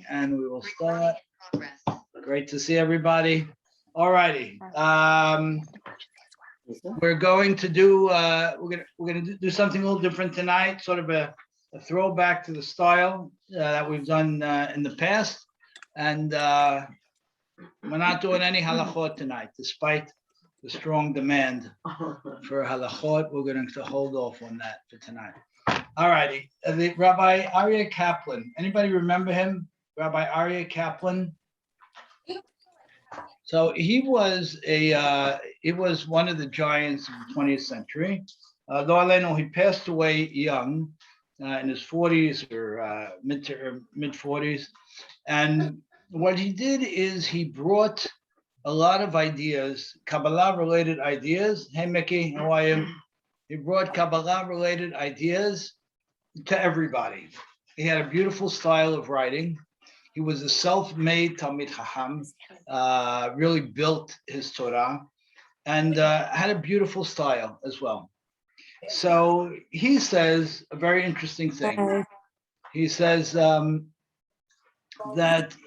And we will start. Great to see everybody. All righty. We're going to do do something a little different tonight, sort of a throwback to the style that we've done in the past. And we're not doing any halachot tonight, despite the strong demand for halachot. We're going to hold off on that for tonight. All righty. The Rabbi Aryeh Kaplan. Anybody remember him? Rabbi Aryeh Kaplan. So he was one of the giants of the 20th century. Though I know he passed away young, in his 40s or mid 40s. And what he did is he brought a lot of ideas, Kabbalah-related ideas. Hey, Mickey, how are you? He brought Kabbalah-related ideas to everybody. He had a beautiful style of writing. He was a self-made Talmid Chacham, really built his Torah, and had a beautiful style as well. So he says a very interesting thing. He says that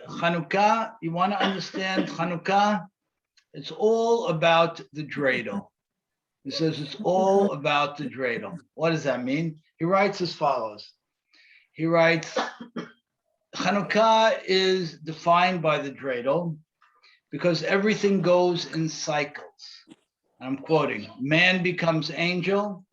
Hanukah, you want to understand Hanukah? It's all about the dreidel. He says it's all about the dreidel. What does that mean? He writes as follows. He writes, Hanukah is defined by the dreidel because everything goes in cycles. I'm quoting, man becomes angel,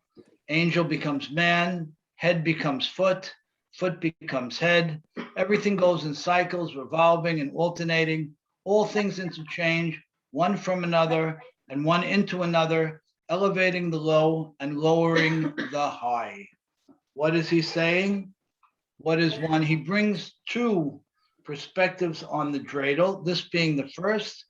angel becomes man, head becomes foot, foot becomes head. Everything goes in cycles, revolving and alternating. All things interchange, one from another and one into another, elevating the low and lowering the high. What is he saying? What is one? He brings two perspectives on the dreidel, this being the first.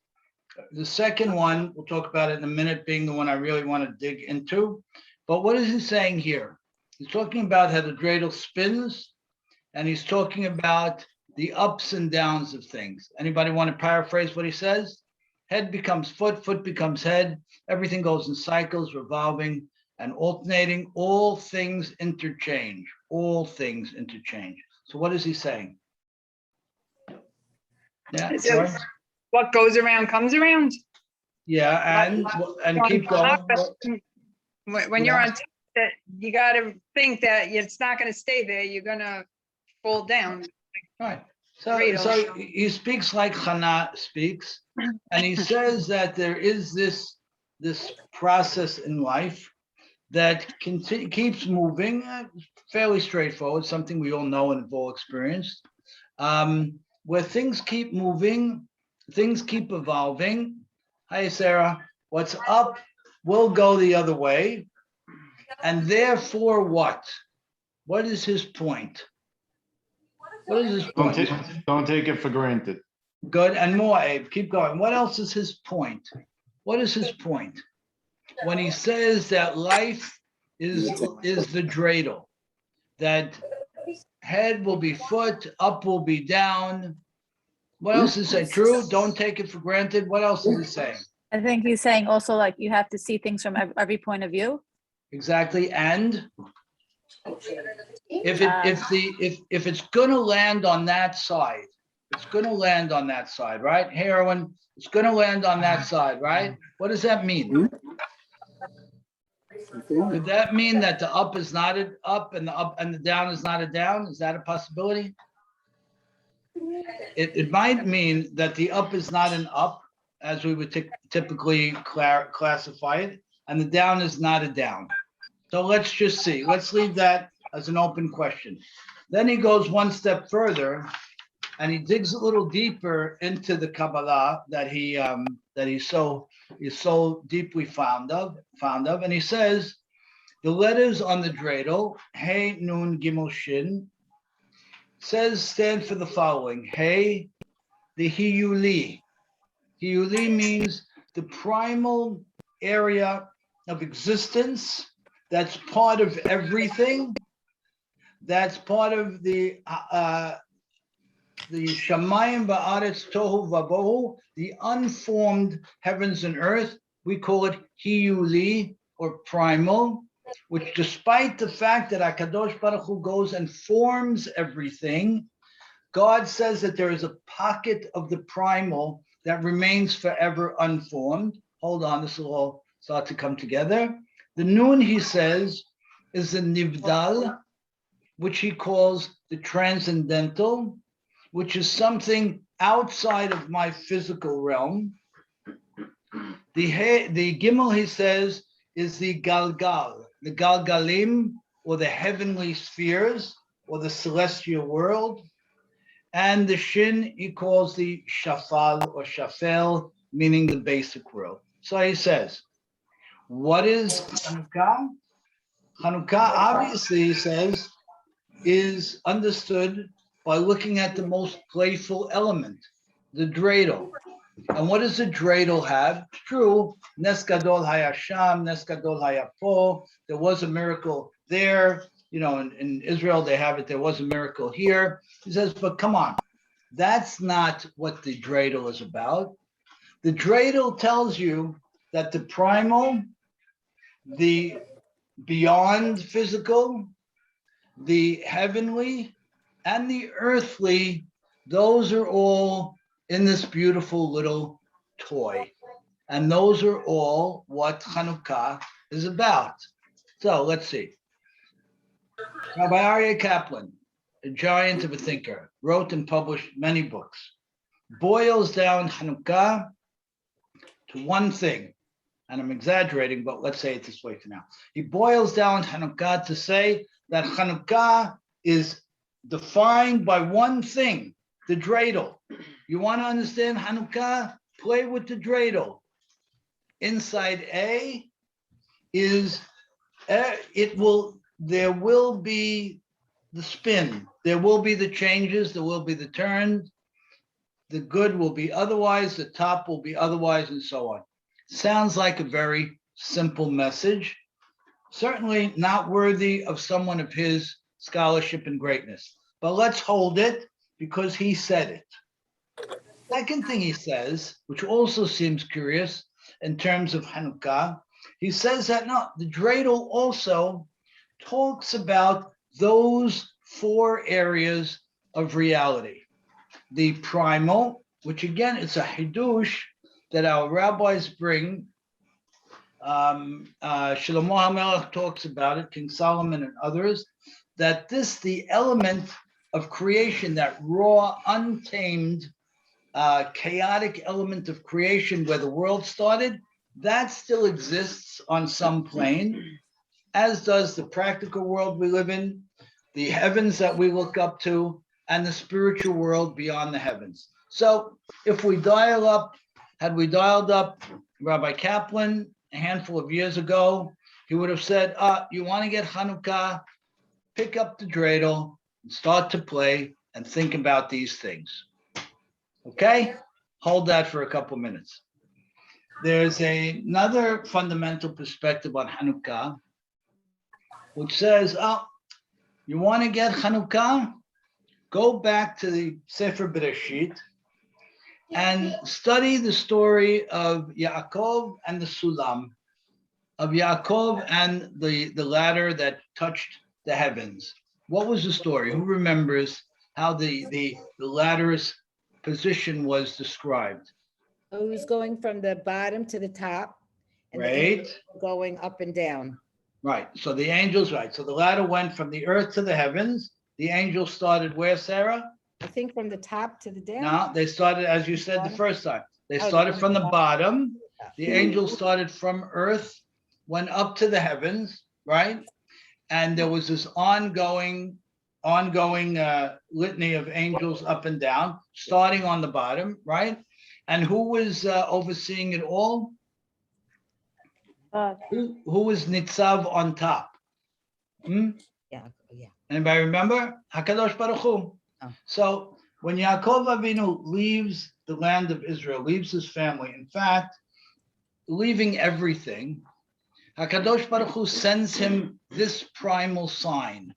The second one, we'll talk about it in a minute, being the one I really want to dig into. But what is he saying here? He's talking about how the dreidel spins, and he's talking about the ups and downs of things. Anybody want to paraphrase what he says? Head becomes foot, foot becomes head. Everything goes in cycles, revolving and alternating. All things interchange. All things interchange. So what is he saying? Yeah, sorry. What goes around comes around. Yeah, and keep going. When you're on top, that you got to think that it's not going to stay there. You're going to fall down. Right. So he speaks like Hannah speaks, and he says that there is this process in life that keeps moving, fairly straightforward, something we all know and have all experienced, where things keep moving, things keep evolving. Hi, Sarah. What's up will go the other way, and therefore what? What is his point? What is his point? Don't take it for granted. Good, and more, Abe. Keep going. What else is his point? What is his point? When he says that life is the dreidel, that head will be foot, up will be down. What else is it? True, don't take it for granted. What else is he saying? I think he's saying also like you have to see things from every point of view. Exactly, and if it's going to land on that side, it's going to land on that side, right? Hey, Erwin, it's going to land on that side, right? What does that mean? Could that mean that the up is not an up and the down is not a down? Is that a possibility? It might mean that the up is not an up, as we would typically classify it, and the down is not a down. So let's just see. Let's leave that as an open question. Then he goes one step further, and he digs a little deeper into the Kabbalah that he's so deeply fond of, and he says the letters on the dreidel, Hey, Nun, Gimel, Shin, stand for the following. Hey, the Hiyuli. Hiyuli means the primal area of existence that's part of everything. That's part of the Shamayim Ba'aretz Tohu Vabohu, the unformed heavens and earth. We call it Hiyuli or primal, which despite the fact that HaKadosh Baruch Hu goes and forms everything, God says that there is a pocket of the primal that remains forever unformed. Hold on, this will all start to come together. The Nun, he says, is the Nivdal, which he calls the transcendental, which is something outside of my physical realm. The Gimel, he says, is the Galgal, the Galgalim, or the heavenly spheres, or the celestial world. And the Shin, he calls the Shafal or Shafel, meaning the basic world. So he says, what is Hanukah? Hanukah, obviously, he says, is understood by looking at the most playful element, the dreidel. And what does the dreidel have? It's true, Nes Gadol Hayasham, Nes Gadol Hayapo. There was a miracle there. You know, in Israel, they have it. There was a miracle here. He says, but come on, that's not what the dreidel is about. The dreidel tells you that the primal, the beyond physical, the heavenly, and the earthly, those are all in this beautiful little toy. And those are all what Hanukah is about. So let's see. Rabbi Aryeh Kaplan, a giant of a thinker, wrote and published many books, boils down Hanukah to one thing. And I'm exaggerating, but let's say it this way for now. He boils down Hanukah to say that Hanukah is defined by one thing, the dreidel. You want to understand Hanukah? Play with the dreidel. Inside A is, there will be the spin, there will be the changes, there will be the turns, the good will be otherwise, the top will be otherwise, and so on. Sounds like a very simple message, certainly not worthy of someone of his scholarship and greatness, but let's hold it because he said it. Second thing he says, which also seems curious in terms of Hanukah, he says that no, the dreidel also talks about those four areas of reality. The primal, which again, it's a hidush that our rabbis bring. Shlomo HaMelech talks about it, King Solomon and others, that the element of creation, that raw, untamed, chaotic element of creation where the world started, that still exists on some plane, as does the practical world we live in, the heavens that we look up to, and the spiritual world beyond the heavens. So if we had we dialed up Rabbi Kaplan a handful of years ago, he would have said, you want to get Hanukah, pick up the dreidel and start to play and think about these things. Okay? Hold that for a couple minutes. There's another fundamental perspective on Hanukah, which says, you want to get Hanukah? Go back to the Sefer Bereshit and study the story of Yaakov and the Sulam, of Yaakov and the ladder that touched the heavens. What was the story? Who remembers how the ladder's position was described? It was going from the bottom to the top. And the Right. angels were going up and down. Right. So the angels, right. So the ladder went from the earth to the heavens. The angels started where, Sarah? I think from the top to the down. No, they started, as you said the first time, they Oh, started from the bottom. The Yeah. angels started from earth, went up to the heavens, right? And there was this ongoing litany of angels up and down, starting on the bottom, right? And who was overseeing it all? Who was Nitzav on top? Yeah. Anybody remember? HaKadosh Baruch Hu. Oh. So when Yaakov Avinu leaves the land of Israel, leaves his family, in fact, leaving everything, HaKadosh Baruch Hu sends him this primal sign.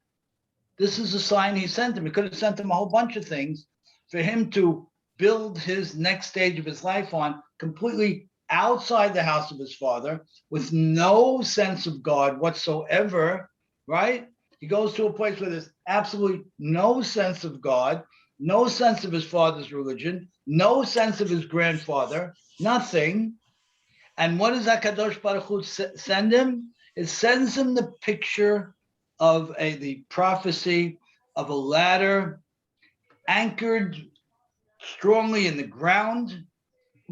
This is a sign he sent him. He could have sent him a whole bunch of things for him to build his next stage of his life on, completely outside the house of his father, with no sense of God whatsoever, right? He goes to a place where there's absolutely no sense of God, no sense of his father's religion, no sense of his grandfather, nothing. And what does HaKadosh Baruch Hu send him? It sends him the picture of the prophecy of a ladder anchored strongly in the ground,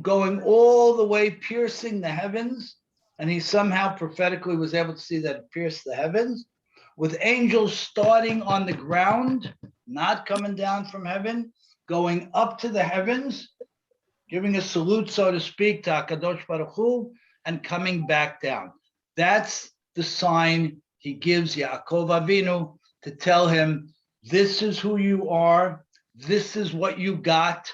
going all the way, piercing the heavens. And he somehow prophetically was able to see that it pierced the heavens, with angels starting on the ground, not coming down from heaven, going up to the heavens, giving a salute, so to speak, to HaKadosh Baruch Hu, and coming back down. That's the sign he gives Yaakov Avinu to tell him, this is who you are, this is what you got,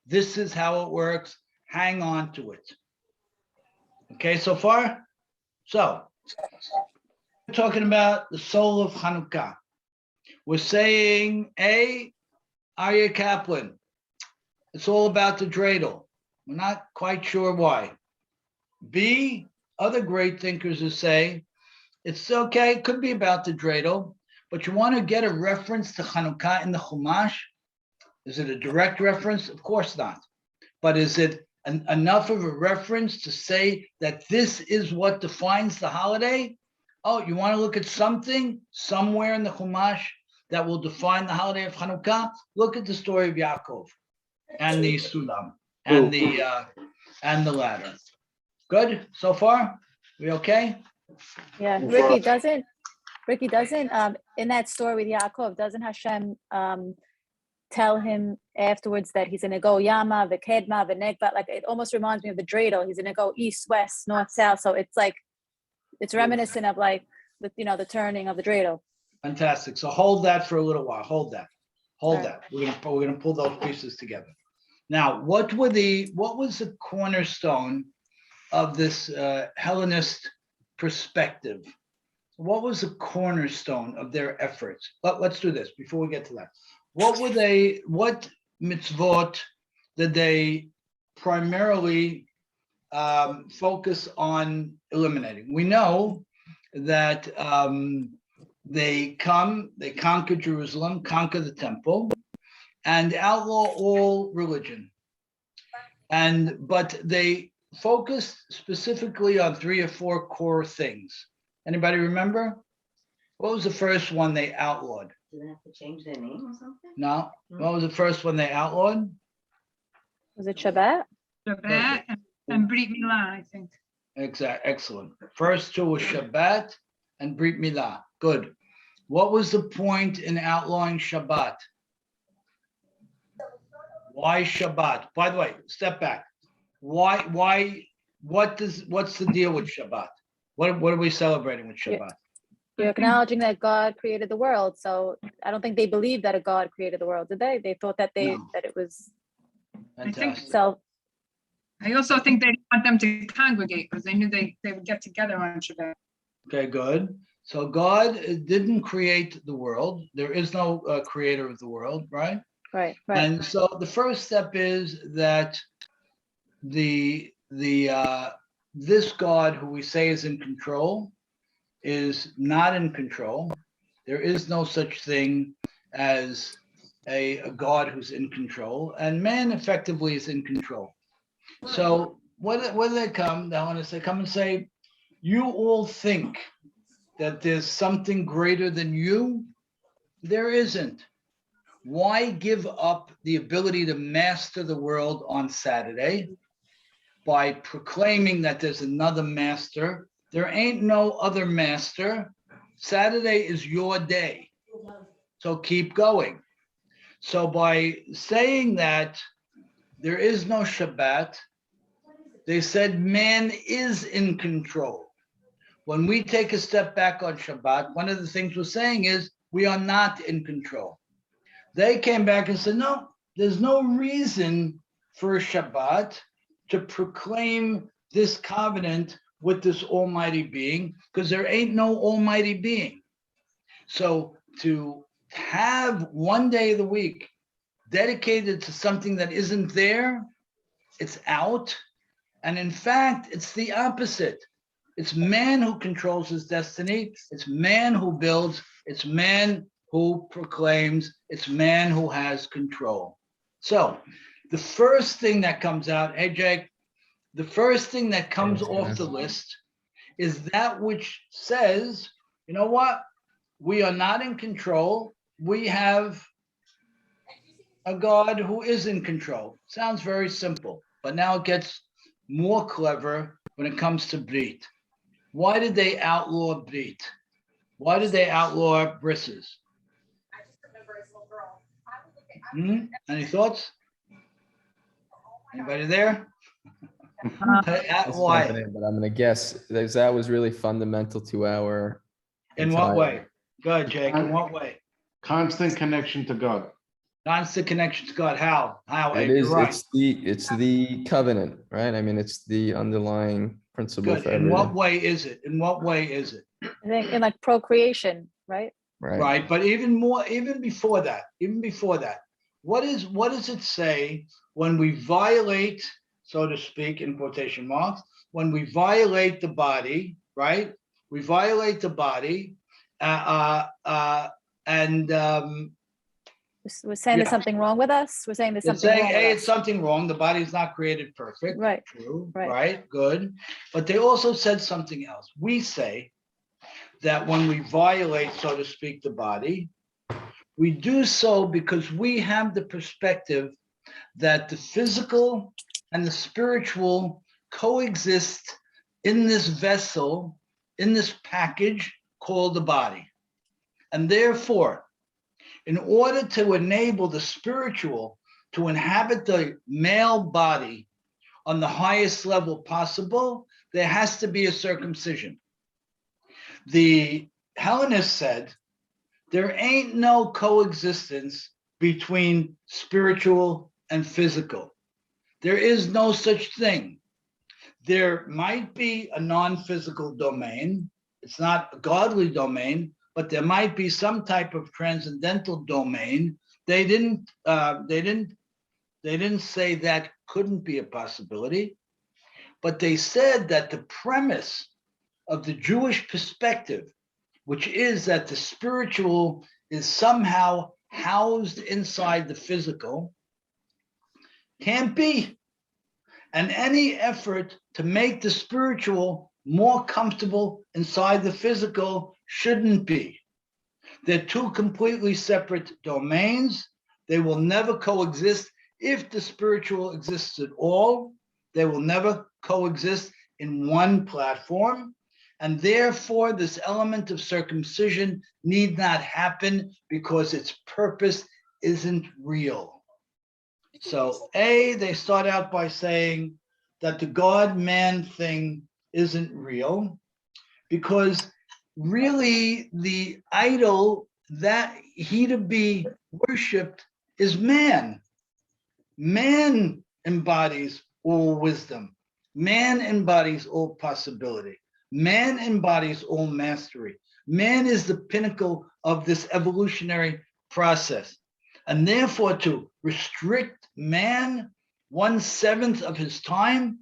this is how it works, hang on to it. Okay, so far? So, we're talking about the soul of Hanukah. We're saying, A, Aryeh Kaplan, it's all about the dreidel. We're not quite sure why. B, other great thinkers who say, it's okay, it could be about the dreidel, but you want to get a reference to Hanukah in the Chumash. Is it a direct reference? Of course not. But is it enough of a reference to say that this is what defines the holiday? Oh, you want to look at something somewhere in the Chumash that will define the holiday of Hanukah? Look at the story of Yaakov and the Sulam and the ladder. Good so far? We okay? Yeah, Ricky doesn't in that story with Yaakov, doesn't Hashem tell him afterwards that he's gonna go Yama, V'kedma, V'negba? Like, it almost reminds me of the dreidel. He's gonna go east, west, north, south. So it's like, it's reminiscent of like the turning of the dreidel. Fantastic. So hold that for a little while. Hold that. Right. We're gonna pull those pieces together. Now, what was the cornerstone of this Hellenist perspective? What was the cornerstone of their efforts? Let's do this before we get to that. What mitzvot did they primarily focus on eliminating? We know that they conquer Jerusalem, conquer the temple, and outlaw all religion. But they focused specifically on 3 or 4 core things. Anybody remember? What was the first one they outlawed? Do they have to change their name or something? No. What was the first one they outlawed? Was it Shabbat? Shabbat and Brit Milah, I think. Excellent. First 2 was Shabbat and Brit Milah. Good. What was the point in outlawing Shabbat? Why Shabbat? By the way, step back. Why? What's the deal with Shabbat? What are we celebrating with Shabbat? You're acknowledging that God created the world. So I don't think they believed that a God created the world, did they? They thought that No. that it was Fantastic. self. I also think they didn't want them to congregate because they knew they would get together on Shabbat. Okay, good. So God didn't create the world. There is no creator of the world, right? Right. And so the first step is that this God who we say is in control is not in control. There is no such thing as a God who's in control, and man effectively is in control. So when they come, they want to come and say, you all think that there's something greater than you? There isn't. Why give up the ability to master the world on Saturday by proclaiming that there's another master? There ain't no other master. Saturday is your day. So keep going. So by saying that there is no Shabbat, they said man is in control. When we take a step back on Shabbat, one of the things we're saying is we are not in control. They came back and said, no, there's no reason for a Shabbat to proclaim this covenant with this almighty being, because there ain't no almighty being. So to have one day of the week dedicated to something that isn't there, it's out. And in fact, it's the opposite. It's man who controls his destiny. It's man who builds. It's man who proclaims it's man who has control. So the first thing that comes out, hey Jake, the first thing that comes off the list is that which says, you know what? We are not in control. We have a God who is in control. Sounds very simple, but now it gets more clever when it comes to Brit. Why did they outlaw Brit? Why did they outlaw brisses? Any thoughts? Anybody there? It's Why? jumping in, but I'm gonna guess that was really fundamental to our. In what entire- way? Go ahead, Jake. In what way? Constant connection to God. Constant connection to God. How? How? It Abe? is. You're right. It's the covenant, right? I mean, it's the underlying principle Good. for In what everything, way is it? In what way is it? I think in like procreation, right? right? Right. But even more, even before that, what does it say when we violate, so to speak, in quotation marks, when we violate the body, right? We violate the body, and We're saying there's Yeah. something wrong with us. We're saying there's they're something saying, wrong hey, with it's us. something wrong. The body's not created perfect. Right. True. Right. Right. Good. But they also said something else. We say that when we violate, so to speak, the body, we do so because we have the perspective that the physical and the spiritual coexist in this vessel, in this package called the body. And therefore, in order to enable the spiritual to inhabit the male body on the highest level possible, there has to be a circumcision. The Hellenists said there ain't no coexistence between spiritual and physical. There is no such thing. There might be a non-physical domain. It's not a godly domain, but there might be some type of transcendental domain. They didn't say that couldn't be a possibility, but they said that the premise of the Jewish perspective, which is that the spiritual is somehow housed inside the physical, can't be. And any effort to make the spiritual more comfortable inside the physical shouldn't be. They're two completely separate domains. They will never coexist. If the spiritual exists at all, they will never coexist in one platform. And therefore, this element of circumcision need not happen because its purpose isn't real. So, they start out by saying that the God-man thing isn't real because really the idol that he to be worshipped is man. Man embodies all wisdom. Man embodies all possibility. Man embodies all mastery. Man is the pinnacle of this evolutionary process. And therefore, to restrict man 1/7 of his time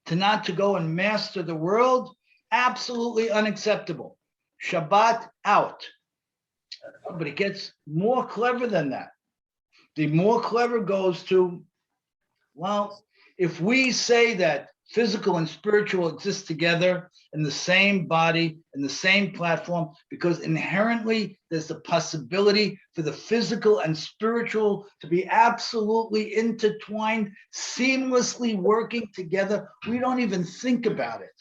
to not to go and master the world, absolutely unacceptable. Shabbat out. But it gets more clever than that. The more clever goes to, well, if we say that physical and spiritual exist together in the same body, in the same platform, because inherently there's the possibility for the physical and spiritual to be absolutely intertwined, seamlessly working together. We don't even think about it.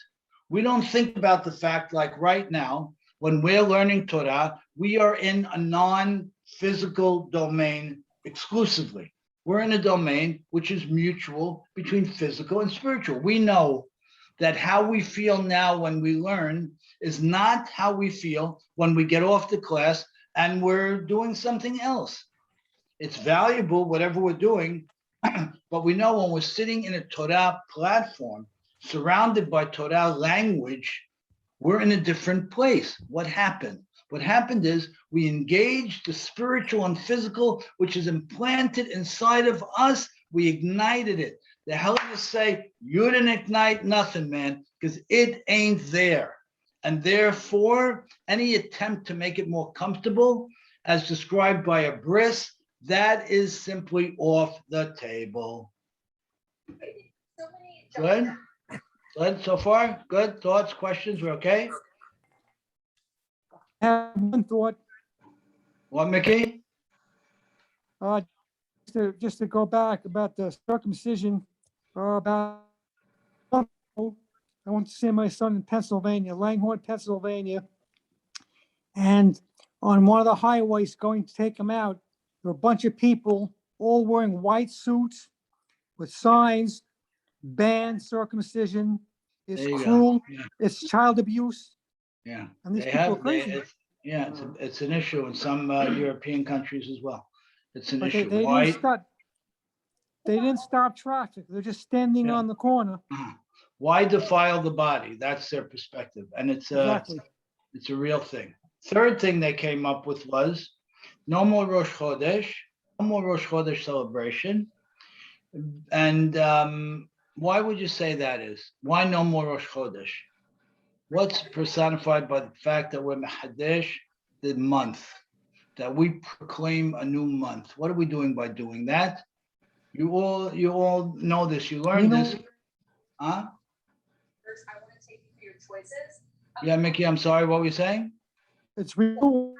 We don't think about the fact, like right now, when we're learning Torah, we are in a non-physical domain exclusively. We're in a domain which is mutual between physical and spiritual. We know that how we feel now when we learn is not how we feel when we get off the class and we're doing something else. It's valuable, whatever we're doing, but we know when we're sitting in a Torah platform, surrounded by Torah language, we're in a different place. What happened? What happened is we engaged the spiritual and physical, which is implanted inside of us. We ignited it. The Hellenists say, you didn't ignite nothing, man, because it ain't there. And therefore, any attempt to make it more comfortable as described by a bris, that is simply off the table. Good? Good so far? Good? Thoughts, questions? We're okay? Have one thought, What, Mickey? uh, just to go back about the circumcision, about, I went to see my son in Pennsylvania, Langhorne, Pennsylvania. And on one of the highways going to take him out, there were a bunch of people all wearing white suits with signs, ban circumcision, it's There you go. cruel, Yeah. it's child abuse, Yeah, and these they people are have, they, crazy. it's an issue in some European countries as well. It's an But issue. they Why? didn't stop traffic, they're just standing Yeah. on the corner. Why defile the body? That's their perspective, and it's a real thing. Third thing they came up with was no more Rosh Chodesh, no more Rosh Chodesh celebration. And why would you say that is? Why no more Rosh Chodesh? What's personified by the fact that we're Mehadesh, the month, that we proclaim a new month? What are we doing by doing that? You all know this. You learned this. Huh? First, I want to take you through your choices. Yeah, Mickey, I'm sorry. What were you saying? It's renewal,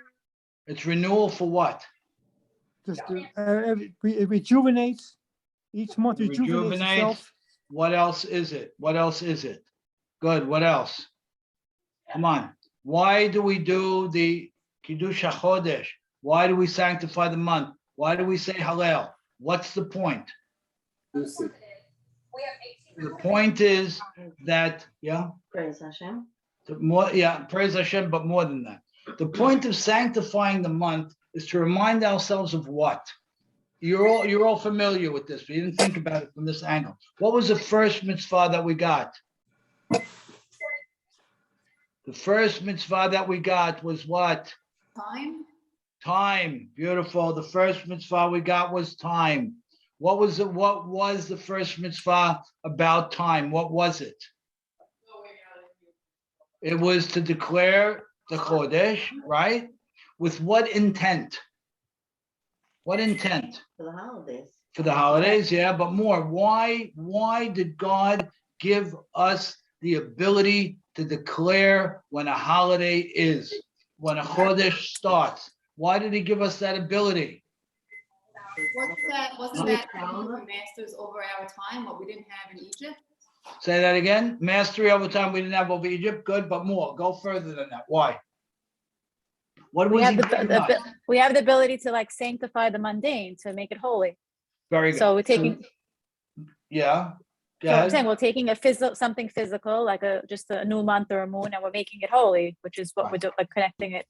It's renewal for what? it rejuvenates, each month rejuvenates itself. What else is it? What else is it? Good. What else? Come on. Why do we do the Kiddush HaChodesh? Why do we sanctify the month? Why do we say Hallel? What's the point? The point is that, yeah, Praise Hashem. praise Hashem, but more than that. The point of sanctifying the month is to remind ourselves of what? You're all familiar with this, but you didn't think about it from this angle. What was the first mitzvah that we got? The first mitzvah that we got was what? Time. Time. Beautiful. The first mitzvah we got was time. What was the first mitzvah about time? What was it? It was to declare the Chodesh, right? With what intent? What intent? For the holidays. For the holidays, yeah, but more. Why did God give us the ability to declare when a holiday is, when a Chodesh starts? Why did he give us that ability? Wasn't that masters over our time, what we didn't have in Egypt? Say that again. Mastery over time we didn't have over Egypt. Good, but more. Go further than that. Why? What was he giving us? We have the ability to like sanctify the mundane, to make it holy. Very good. So we're taking. Yeah. Go So I'm ahead. saying we're taking something physical, like just a new month or a moon, and we're making it holy, which is what we're doing, like connecting it.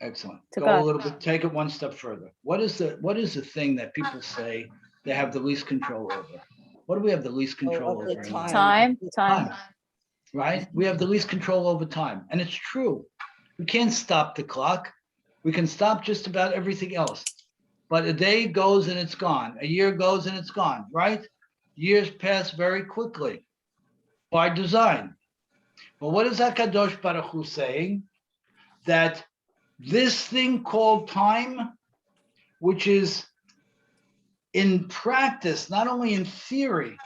Excellent. To Go God. a little bit. Take it one step further. What is the thing that people say they have the least control over? What do we have the least control over? Time. Right? We have the least control over time, and it's true. We can't stop the clock. We can stop just about everything else. But a day goes and it's gone. A year goes and it's gone, right? Years pass very quickly by design. But what is HaKadosh Baruch Hu saying? That this thing called time, which is in practice, not only in theory,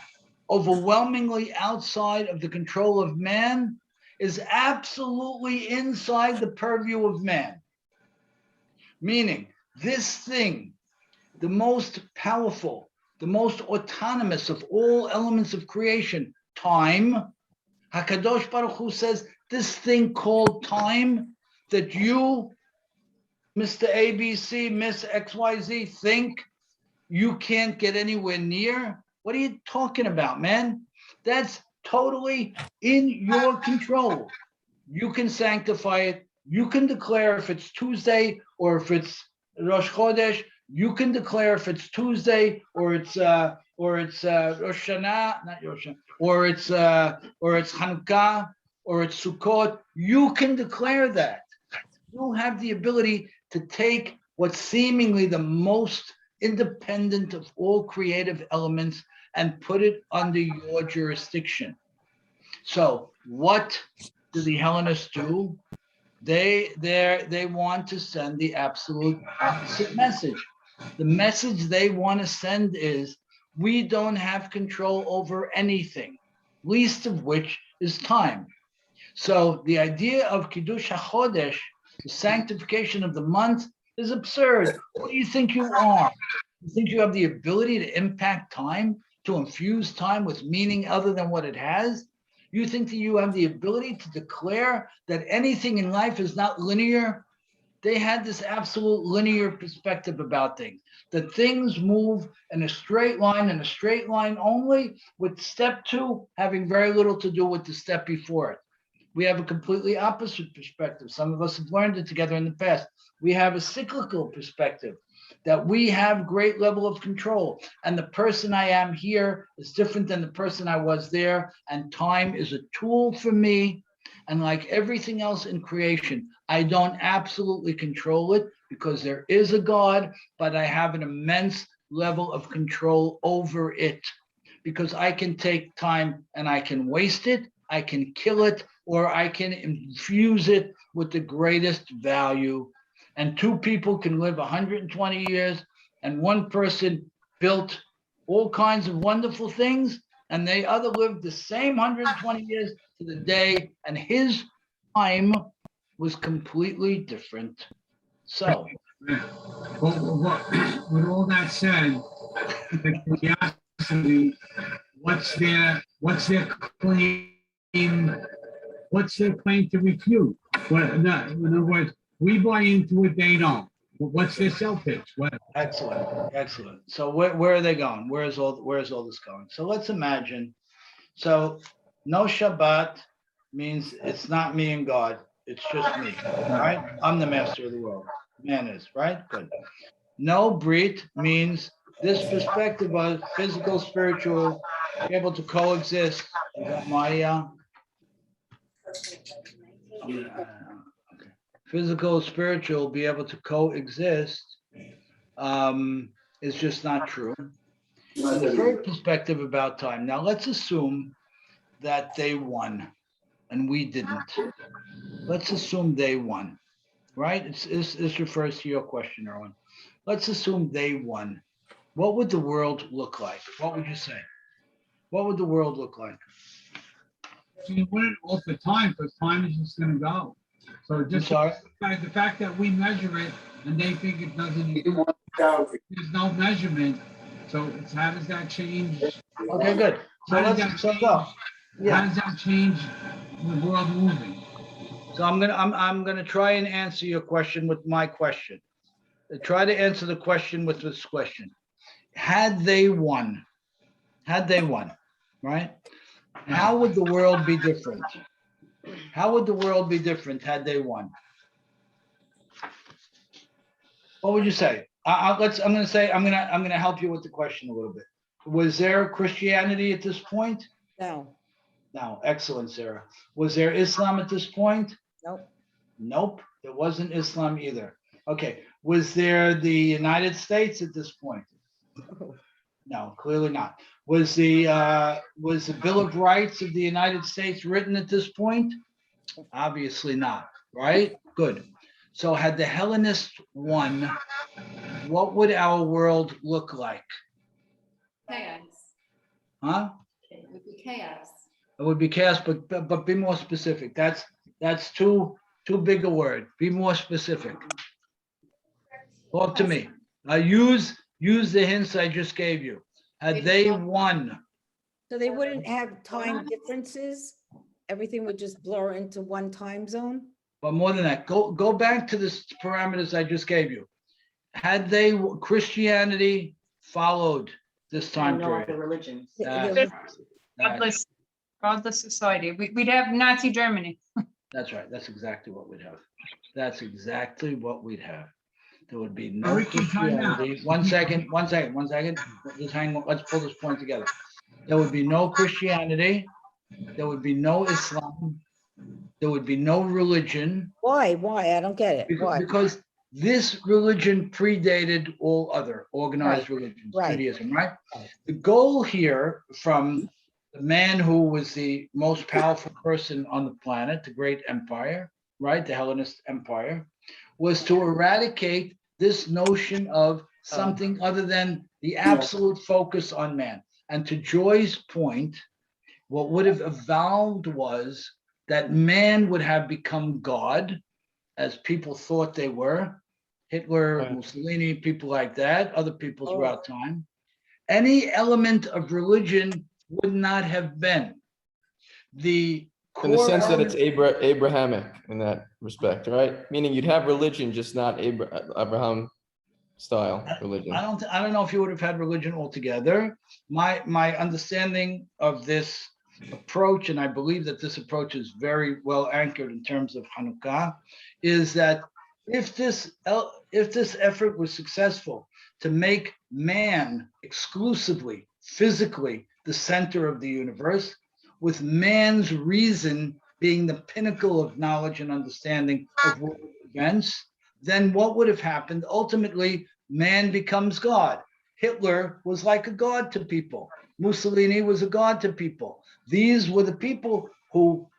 overwhelmingly outside of the control of man, is absolutely inside the purview of man. Meaning, this thing, the most powerful, the most autonomous of all elements of creation, time, HaKadosh Baruch Hu says, this thing called time that you, Mr. ABC, Miss XYZ, think you can't get anywhere near? What are you talking about, man? That's totally in your control. You can sanctify it. You can declare if it's Tuesday or if it's Rosh Chodesh. You can declare if it's Tuesday or it's Rosh Hashanah, not Rosh Hashanah, or it's Hanukah or it's Sukkot. You can declare that. You have the ability to take what's seemingly the most independent of all creative elements and put it under your jurisdiction. So what do the Hellenists do? They want to send the absolute opposite message. The message they want to send is, we don't have control over anything, least of which is time. So the idea of Kiddush HaChodesh, the sanctification of the month, is absurd. What do you think you are? You think you have the ability to impact time, to infuse time with meaning other than what it has? You think that you have the ability to declare that anything in life is not linear? They had this absolute linear perspective about things, that things move in a straight line and a straight line only, with step two having very little to do with the step before it. We have a completely opposite perspective. Some of us have learned it together in the past. We have a cyclical perspective, that we have great level of control. And the person I am here is different than the person I was there. And time is a tool for me. And like everything else in creation, I don't absolutely control it because there is a God, but I have an immense level of control over it, because I can take time and I can waste it, I can kill it, or I can infuse it with the greatest value. And two people can live 120 years, and one person built all kinds of wonderful things, and the other lived the same 120 years to the day, and his time was completely different. So, Well, with all that said, the curiosity, what's their claim? What's their claim to refute? What, in other words, we buy into it, they don't. What's their sell pitch? What? excellent. So where are they going? Where's all this going? So let's imagine. So no Shabbat means it's not me and God. It's just me, right? I'm the master of the world. Man is, right? Good. No Brit means this perspective of physical, spiritual, be able to coexist. You got my okay. Physical, spiritual, be able to coexist, is just not true. And the third perspective about time. Now let's assume that they won and we didn't. Let's assume they won, right? This refers to your question, Erwin. Let's assume they won. What would the world look like? What would you say? What would the world look like? So you win it all the time, because time is just gonna go. So just the fact that we measure it and they think it doesn't, there's no measurement. So how does that change? Okay, good. So How does let's that go. change? How does that change the world moving? So I'm gonna try and answer your question with my question. Try to answer the question with this question. Had they won, right? How would the world be different? How would the world be different had they won? What would you say? I'm gonna help you with the question a little bit. Was there Christianity at this point? No, No, excellent, Sarah. Was there Islam at this point? nope, Nope, there wasn't Islam either. Okay, was there the United States at this point? No, clearly not. Was the Bill of Rights of the United States written at this point? Obviously not, right? Good. So had the Hellenists won, what would our world look like? Chaos. Huh? It would be chaos. It would be chaos, but be more specific. That's too big a word. Be more specific. Talk to me. Use the hints I just gave you. Had they won, so they wouldn't have time differences? Everything would just blur into one time zone? but more than that, go back to the parameters I just gave you. Had Christianity followed this time No other period? religions. Godless society. We'd have Nazi Germany. That's right. That's exactly what we'd have. That's exactly what we'd have. There would be no Christianity. One second. Just hang on. Let's pull this point together. There would be no Christianity. There would be no Islam. There would be no religion. Why? I don't get it. Why? Because this religion predated all other organized religions, Judaism, right? The goal here from the man who was the most powerful person on the planet, the great empire, right, the Hellenist Empire, was to eradicate this notion of something other than the absolute focus on man. And to Joy's point, what would have evolved was that man would have become God, as people thought they were. Hitler, Right. Mussolini, people like that, other people Oh. throughout time. Any element of religion would not have been. The In the core sense that it's element- Abrahamic in that respect, right? Meaning you'd have religion, just not Abraham style religion. I don't know if you would have had religion altogether. My understanding of this approach, and I believe that this approach is very well anchored in terms of Hanukah, is that if this effort was successful to make man exclusively, physically, the center of the universe, with man's reason being the pinnacle of knowledge and understanding of world events, then what would have happened? Ultimately, man becomes God. Hitler was like a god to people. Mussolini was a god to people. These were the people who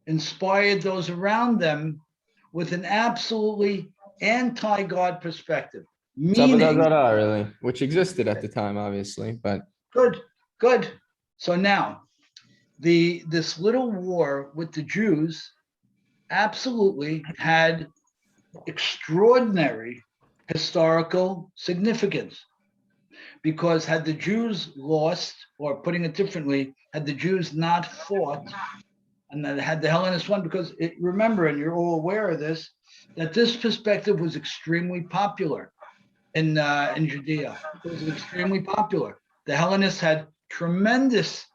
inspired those around them with an absolutely anti-God perspective. Meaning, Tabadazara, really, which existed at the time, obviously, but good. So now, this little war with the Jews absolutely had extraordinary historical significance, because had the Jews lost, or putting it differently, had the Jews not fought, and then had the Hellenists won, because remember, and you're all aware of this, that this perspective was extremely popular in Judea. It was extremely popular. The Hellenists had tremendous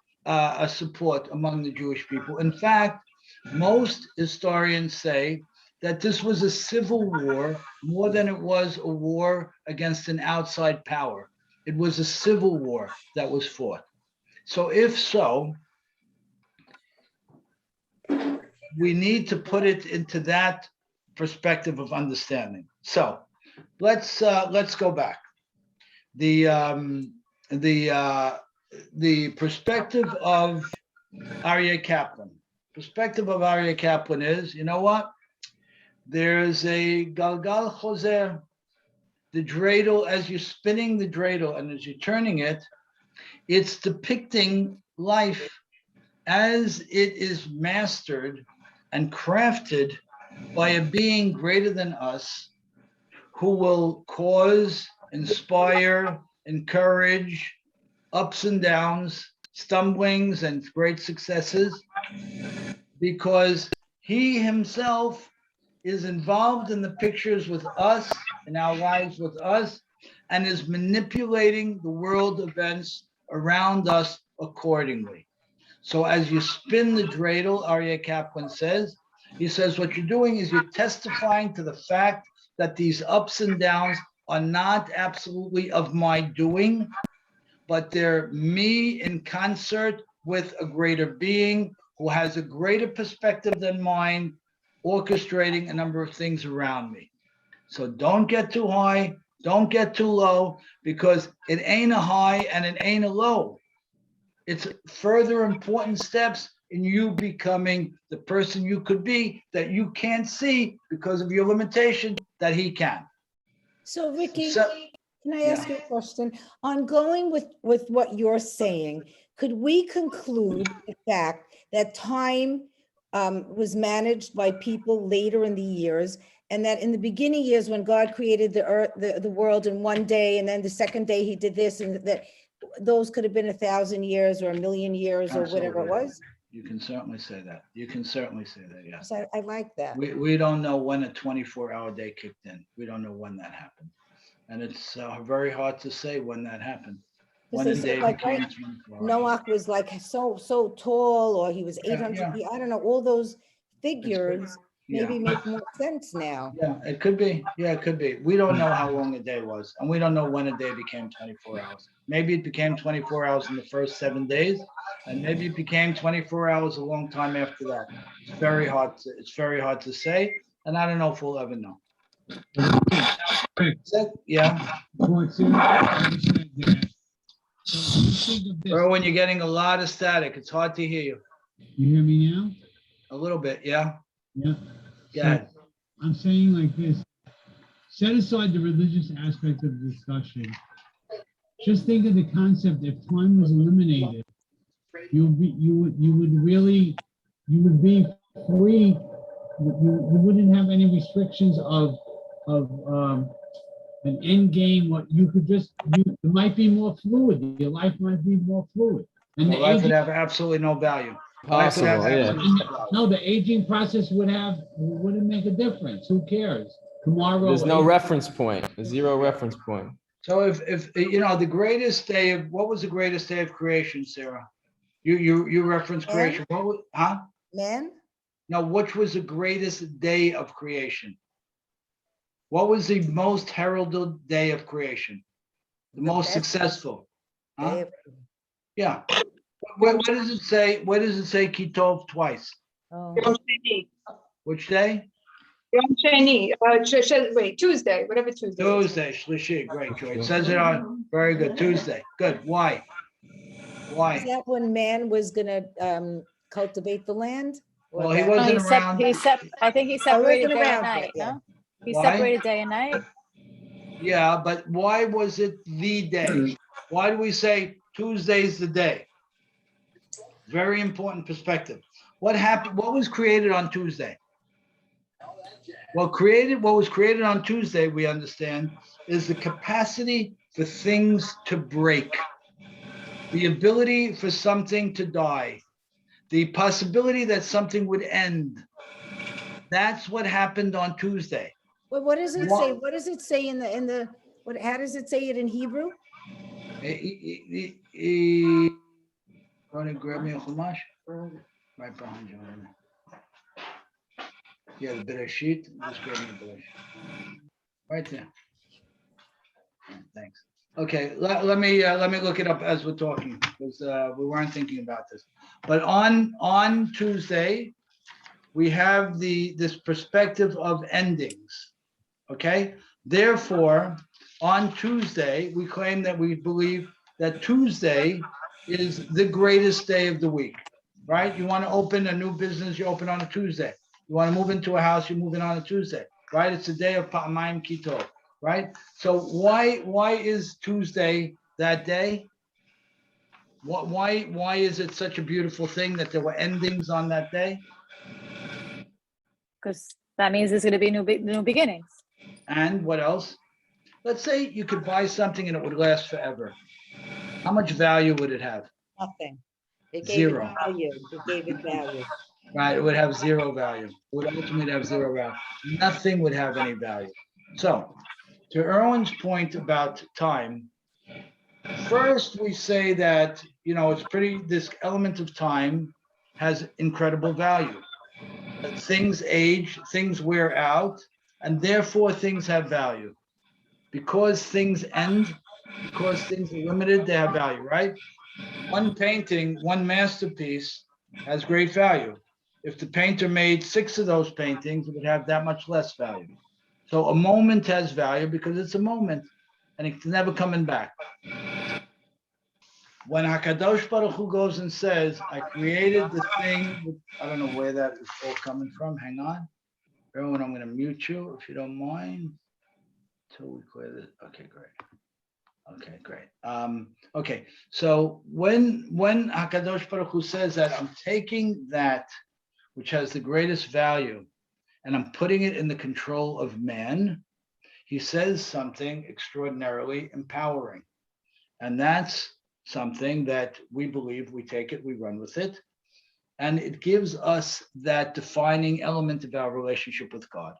support among the Jewish people. In fact, most historians say that this was a civil war more than it was a war against an outside power. It was a civil war that was fought. So if so, we need to put it into that perspective of understanding. So let's go back. The perspective of Aryeh Kaplan. Perspective of Aryeh Kaplan is, you know what? There's a Galgal Choser, the dreidel, as you're spinning the dreidel and as you're turning it, it's depicting life as it is mastered and crafted by a being greater than us, who will cause, inspire, encourage ups and downs, stumblings and great successes, because he himself is involved in the pictures with us, in our lives with us, and is manipulating the world events around us accordingly. So as you spin the dreidel, Aryeh Kaplan says, he says, what you're doing is you're testifying to the fact that these ups and downs are not absolutely of my doing, but they're me in concert with a greater being who has a greater perspective than mine, orchestrating a number of things around me. So don't get too high, don't get too low, because it ain't a high and it ain't a low. It's further important steps in you becoming the person you could be that you can't see because of your limitation that he can. So Ricky, So, can I ask you a question? On going with what you're saying, could we conclude the fact that time was managed by people later in the years, and that in the beginning years when God created the earth, the world in one day, and then the second day he did this, and that those could have been 1,000 years or 1,000,000 years or whatever it was? You can certainly say that. You can certainly say that, yes. So I like that. We don't know when a 24-hour day kicked in. We don't know when that happened. And it's very hard to say when that happened. When Because a they day said, like, became right, 24 hours. Noah was like so tall, or he was 800 yeah. feet. I don't know, all those figures Yeah. maybe make more sense now. Yeah, it could be. Yeah, it could be. We don't know how long a day was, and we don't know when a day became 24 hours. Maybe it became 24 hours in the first 7 days, and maybe it became 24 hours a long time after that. It's very hard to say, and I don't know if we'll ever know. Yeah. Erwin, you're getting a lot of static. It's hard to hear you. You hear me now? A little bit, yeah. Yeah. Yeah. I'm saying like this, set aside the religious aspect of the discussion. Just think of the concept, if time was eliminated, you would be free. You wouldn't have any restrictions of an end game. What you could just, it might be more fluid. Your life might be more fluid. And the Life would aging, have absolutely no value. Life would have Possible, yeah. absolutely no value. no, the aging process wouldn't make a difference. Who cares? Tomorrow. There's no reference point, zero reference point. So if the greatest day of, what was the greatest day of creation, Sarah? You reference creation. What was, huh? Man, No, which was the greatest day of creation? What was the most heralded day of creation? The most best successful? day Huh? of- Yeah. Where does it say, where does it say Kitov twice? oh, Yom Sheni. Which day? Yom Sheni, wait, Tuesday, whatever Tuesday. is. Tuesday, Shlishi, great, Joy. It says it on, very good, Tuesday. Good, why? Is Why? that when man was gonna cultivate the land? Or Well, he that- No, wasn't around. I think he I separated wasn't day and around night, yet, yeah. no? He Why? separated day and night. Yeah, but why was it the day? Why do we say Tuesday's the day? Very important perspective. What happened? What was created on Tuesday? What was created on Tuesday, we understand, is the capacity for things to break, the ability for something to die, the possibility that something would end. That's what happened on Tuesday. Well, what does it What- say? What does it say in the, what, how does it say it in Hebrew? Want to grab me a chumash? Right behind you. Yeah, the bit of sheet. Just grab me a bit of sheet. Right there. Thanks. Okay, let me look it up as we're talking, because we weren't thinking about this. But on Tuesday, we have this perspective of endings. Okay, therefore, on Tuesday, we claim that we believe that Tuesday is the greatest day of the week, right? You want to open a new business, you open on a Tuesday. You want to move into a house, you move in on a Tuesday, right? It's a day of Pa'amayim Kitov, right? So why is Tuesday that day? Why is it such a beautiful thing that there were endings on that day? Because that means there's going to be new beginnings. And what else? Let's say you could buy something and it would last forever. How much value would it have? Nothing. It gave it Zero. value. It gave it value. Right? It would have zero value. It would ultimately have zero value. Nothing would have any value. So, to Erwin's point about time, first we say that, this element of time has incredible value. That things age, things wear out, and therefore things have value. Because things end, because things are limited, they have value, right? One painting, one masterpiece has great value. If the painter made 6 of those paintings, it would have that much less value. So a moment has value because it's a moment and it's never coming back. When HaKadosh Baruch Hu goes and says, I created the thing, I don't know where that is all coming from. Hang on. Everyone, I'm going to mute you if you don't mind. Till we clear this. Okay, great. Okay, great. Okay, so when HaKadosh Baruch Hu says that I'm taking that which has the greatest value and I'm putting it in the control of man, he says something extraordinarily empowering. And that's something that we believe, we take it, we run with it. And it gives us that defining element of our relationship with God.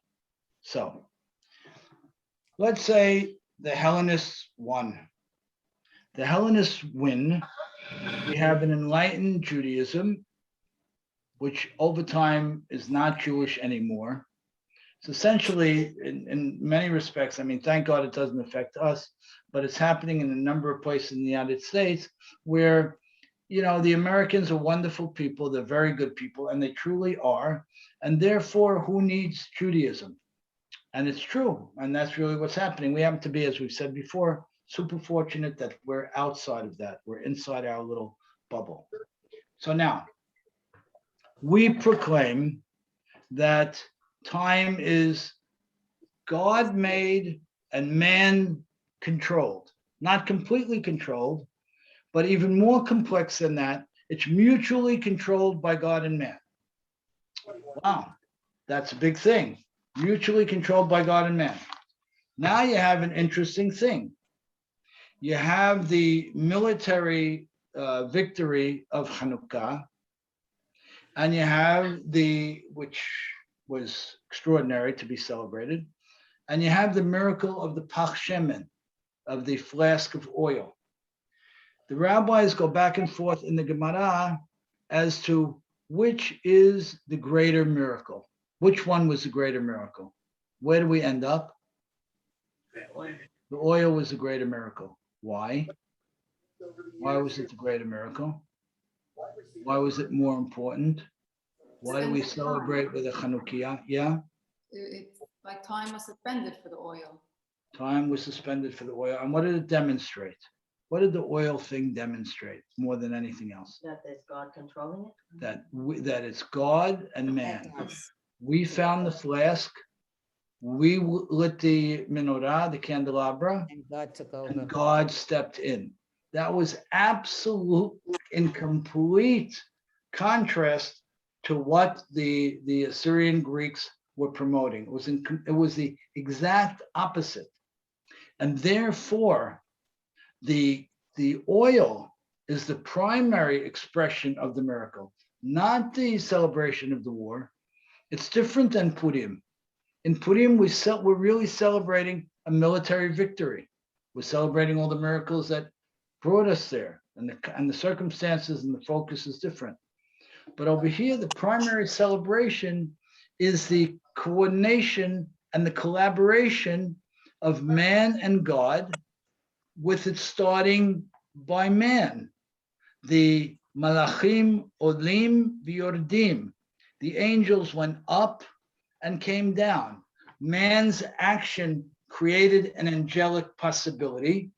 So let's say the Hellenists won. The Hellenists win. We have an enlightened Judaism, which over time is not Jewish anymore. So essentially, in many respects, I mean, thank God it doesn't affect us, but it's happening in a number of places in the United States where, the Americans are wonderful people, they're very good people, and they truly are. And therefore, who needs Judaism? And it's true. And that's really what's happening. We happen to be, as we've said before, super fortunate that we're outside of that. We're inside our little bubble. So now, we proclaim that time is God made and man controlled, not completely controlled, but even more complex than that. It's mutually controlled by God and man. Wow, that's a big thing. Mutually controlled by God and man. Now you have an interesting thing. You have the military victory of Hanukah, and you have which was extraordinary to be celebrated, and you have the miracle of the Pach Shemen, of the flask of oil. The rabbis go back and forth in the Gemara as to which is the greater miracle. Which one was the greater miracle? Where do we end up? The oil was the greater miracle. Why? Why was it the greater miracle? Why was it more important? Why do we celebrate with a Hanukah? Yeah? It's like time was suspended for the oil. Time was suspended for the oil. And what did it demonstrate? What did the oil thing demonstrate more than anything else? That there's God controlling it? That it's God and man. We found the flask. We lit the menorah, the candelabra, And God took over. and God stepped in. That was absolute in complete contrast to what the Assyrian Greeks were promoting. It was the exact opposite. And therefore, the oil is the primary expression of the miracle, not the celebration of the war. It's different than Purim. In Purim, we're really celebrating a military victory. We're celebrating all the miracles that brought us there, and the circumstances and the focus is different. But over here, the primary celebration is the coordination and the collaboration of man and God, with it starting by man. The malachim olim v'yordim. The angels went up and came down. Man's action created an angelic possibility,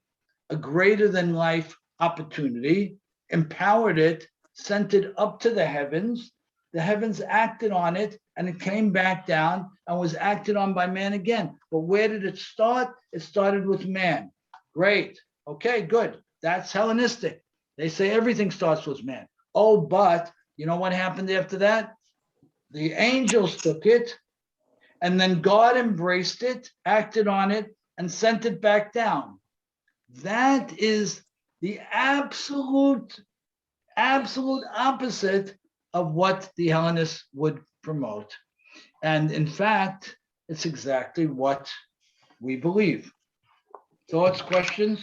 a greater than life opportunity, empowered it, sent it up to the heavens. The heavens acted on it, and it came back down and was acted on by man again. But where did it start? It started with man. Great. Okay, good. That's Hellenistic. They say everything starts with man. Oh, but you know what happened after that? The angels took it, and then God embraced it, acted on it, and sent it back down. That is the absolute opposite of what the Hellenists would promote. And in fact, it's exactly what we believe. Thoughts, questions?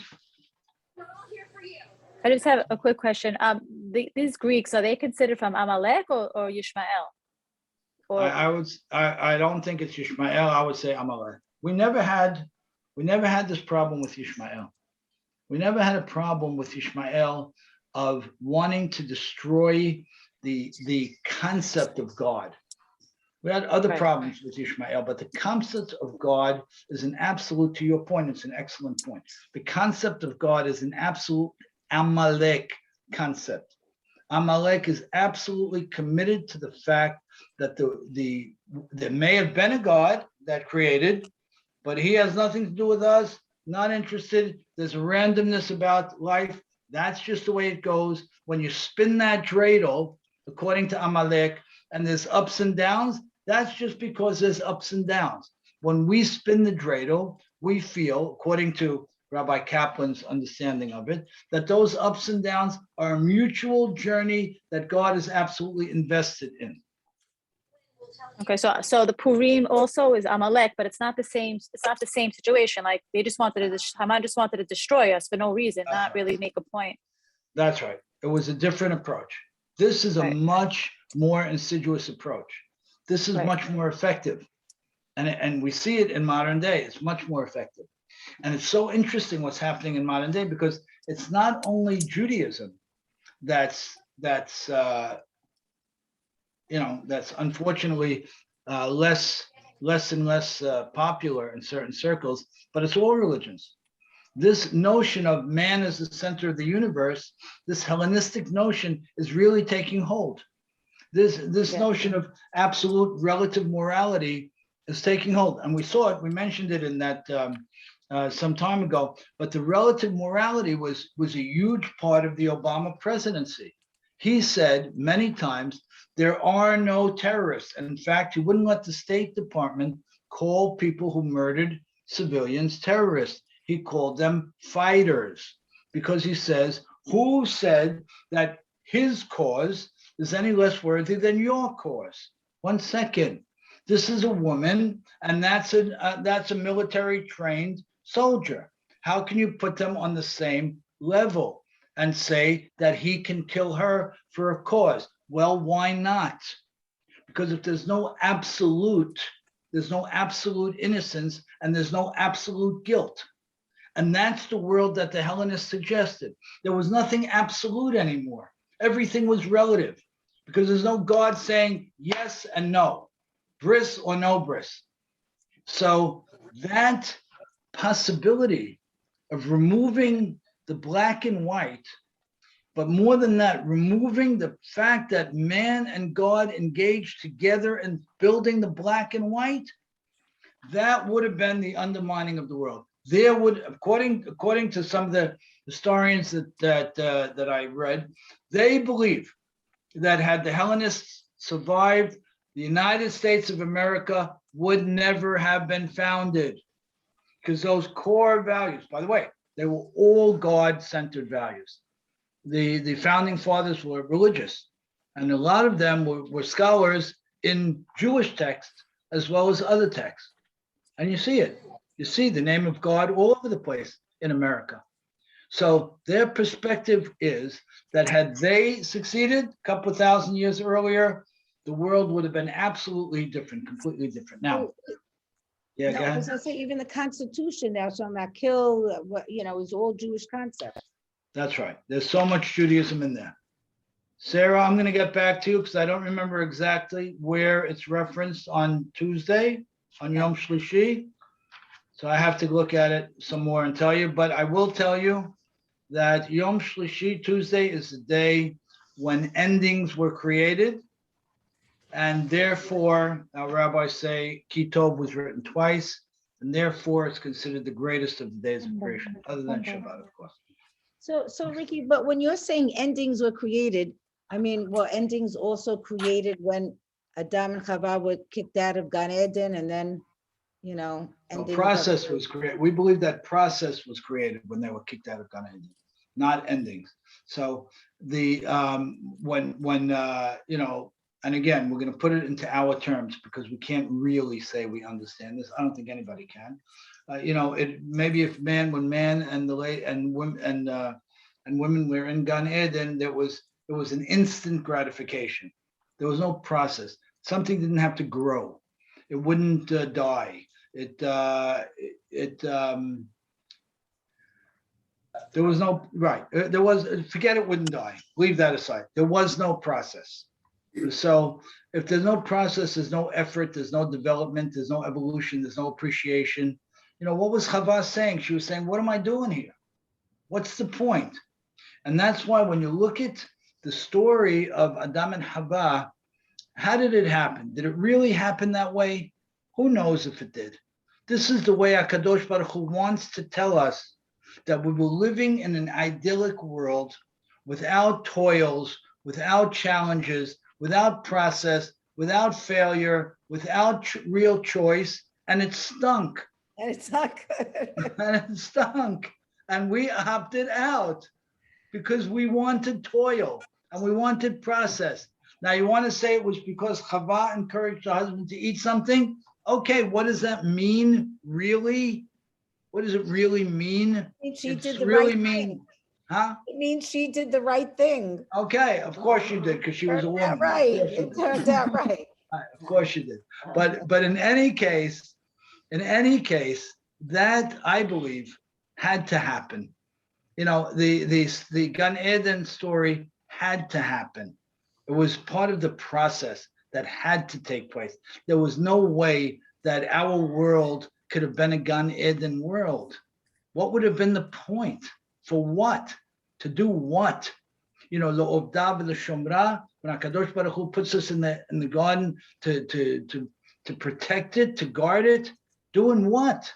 I just have a quick question. These Greeks, are they considered from Amalek or Yishmael? Or I don't think it's Yishmael. I would say Amalek. We never had this problem with Yishmael. We never had a problem with Yishmael of wanting to destroy the concept of God. We had other problems with Ishmael, but the concept of God is an absolute, to your point, it's an excellent point. The concept of God is an absolute Amalek concept. Amalek is absolutely committed to the fact that there may have been a God that created, but he has nothing to do with us, not interested. There's a randomness about life. That's just the way it goes. When you spin that dreidel, according to Amalek, and there's ups and downs, that's just because there's ups and downs. When we spin the dreidel, we feel, according to Rabbi Kaplan's understanding of it, that those ups and downs are a mutual journey that God is absolutely invested in. okay, so the Purim also is Amalek, but it's not the same. It's not the same situation. Like they just wanted to, Haman just wanted to destroy us for no reason, not really make a point. That's right. It was a different approach. This is a much more insidious approach. This is much more effective. And we see it in modern day. It's much more effective. And it's so interesting what's happening in modern day, because it's not only Judaism that's unfortunately less and less popular in certain circles, but it's all religions. This notion of man as the center of the universe, this Hellenistic notion, is really taking hold. This Yeah. notion of absolute relative morality is taking hold, and we saw it. We mentioned it in that some time ago. But the relative morality was a huge part of the Obama presidency. He said many times there are no terrorists, and in fact, he wouldn't let the State Department call people who murdered civilians terrorists. He called them fighters because he says, who said that his cause is any less worthy than your cause? 1 second. This is a woman, and that's a military trained soldier. How can you put them on the same level and say that he can kill her for a cause? Well, why not? Because if there's no absolute innocence and there's no absolute guilt. And that's the world that the Hellenists suggested. There was nothing absolute anymore. Everything was relative because there's no God saying yes and no, bris or no bris. So that possibility of removing the black and white, but more than that, removing the fact that man and God engaged together in building the black and white, that would have been the undermining of the world. There would, according to some of the historians that I read, they believe that had the Hellenists survived, the United States of America would never have been founded, because those core values, by the way, they were all God-centered values. The founding fathers were religious, and a lot of them were scholars in Jewish texts as well as other texts. And you see it. You see the name of God all over the place in America. So their perspective is that had they succeeded a couple of thousand years earlier, the world would have been absolutely different, completely different. Now, yeah, No, go I ahead. was gonna say, even the Constitution, thou shalt not kill, is all Jewish concepts. That's right. There's so much Judaism in there. Sarah, I'm going to get back to you because I don't remember exactly where it's referenced on Tuesday, on Yom Shlishi. So I have to look at it some more and tell you. But I will tell you that Yom Shlishi, Tuesday, is the day when endings were created. And therefore, our rabbis say Kitov was written twice. And therefore, it's considered the greatest of the days of creation, other than Shabbat, of course. So Ricky, but when you're saying endings were created, I mean, were endings also created when Adam and Chava were kicked out of Gan Eden and then, The endings process was created. We believe that process was created when they were kicked out of Gan Eden, not endings. So and again, we're going to put it into our terms because we can't really say we understand this. I don't think anybody can. It maybe if when man and women were in Gan Eden, it was an instant gratification. There was no process. Something didn't have to grow. It wouldn't die. There was no right. There was forget it wouldn't die. Leave that aside. There was no process. So if there's no process, there's no effort, there's no development, there's no evolution, there's no appreciation. What was Chava saying? She was saying, what am I doing here? What's the point? And that's why when you look at the story of Adam and Chava, how did it happen? Did it really happen that way? Who knows if it did? This is the way HaKadosh Baruch Hu wants to tell us that we were living in an idyllic world without toils, without challenges, without process, without failure, without real choice, and it stunk. And it's not good. And it stunk. And we opted out because we wanted toil and we wanted process. Now, you want to say it was because Chava encouraged her husband to eat something? Okay, what does that mean, really? What does it really mean? She did It's the really right mean, thing. huh? It means she did the right thing. Okay, of course you did, because she was a Turned woman. out right. Of course you It did. turned out right. Of course you did. But in any case, that I believe had to happen. The Gan Eden story had to happen. It was part of the process that had to take place. There was no way that our world could have been a Gan Eden world. What would have been the point? For what? To do what? Lo'ovda v'l'shomra, when HaKadosh Baruch Hu puts us in the garden to protect it, to guard it, doing what?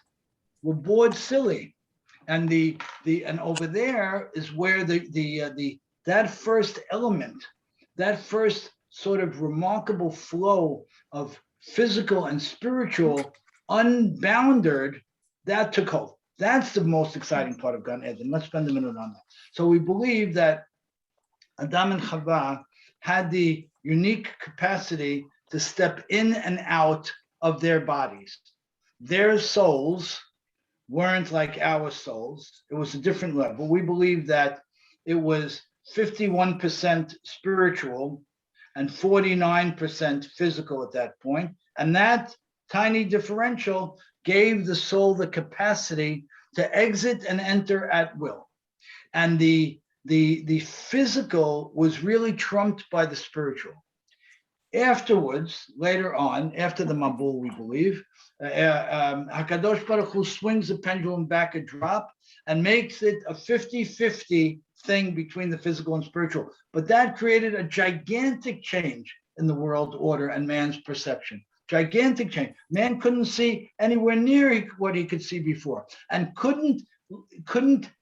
We're bored silly. And and over there is where that first element, that first sort of remarkable flow of physical and spiritual, unbounded, that took hold. That's the most exciting part of Gan Eden. Let's spend a minute on that. So we believe that Adam and Chava had the unique capacity to step in and out of their bodies. Their souls weren't like our souls. It was a different level. We believe that it was 51% spiritual and 49% physical at that point. And that tiny differential gave the soul the capacity to exit and enter at will. And the physical was really trumped by the spiritual. Afterwards, later on, after the Mabul, we believe, HaKadosh Baruch Hu swings the pendulum back a drop and makes it a 50-50 thing between the physical and spiritual. But that created a gigantic change in the world order and man's perception. Gigantic change. Man couldn't see anywhere near what he could see before, and couldn't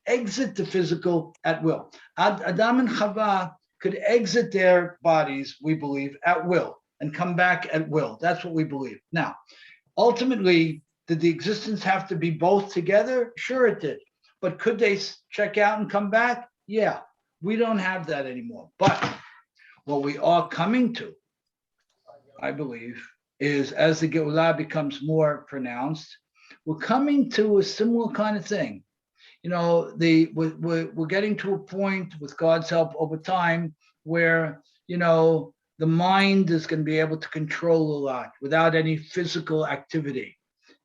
exit the physical at will. Adam and Chava could exit their bodies, we believe, at will and come back at will. That's what we believe. Now, ultimately, did the existence have to be both together? Sure it did. But could they check out and come back? Yeah, we don't have that anymore. But what we are coming to, I believe, is as the Geulah becomes more pronounced, we're coming to a similar kind of thing. We're getting to a point with God's help over time where, the mind is going to be able to control a lot without any physical activity.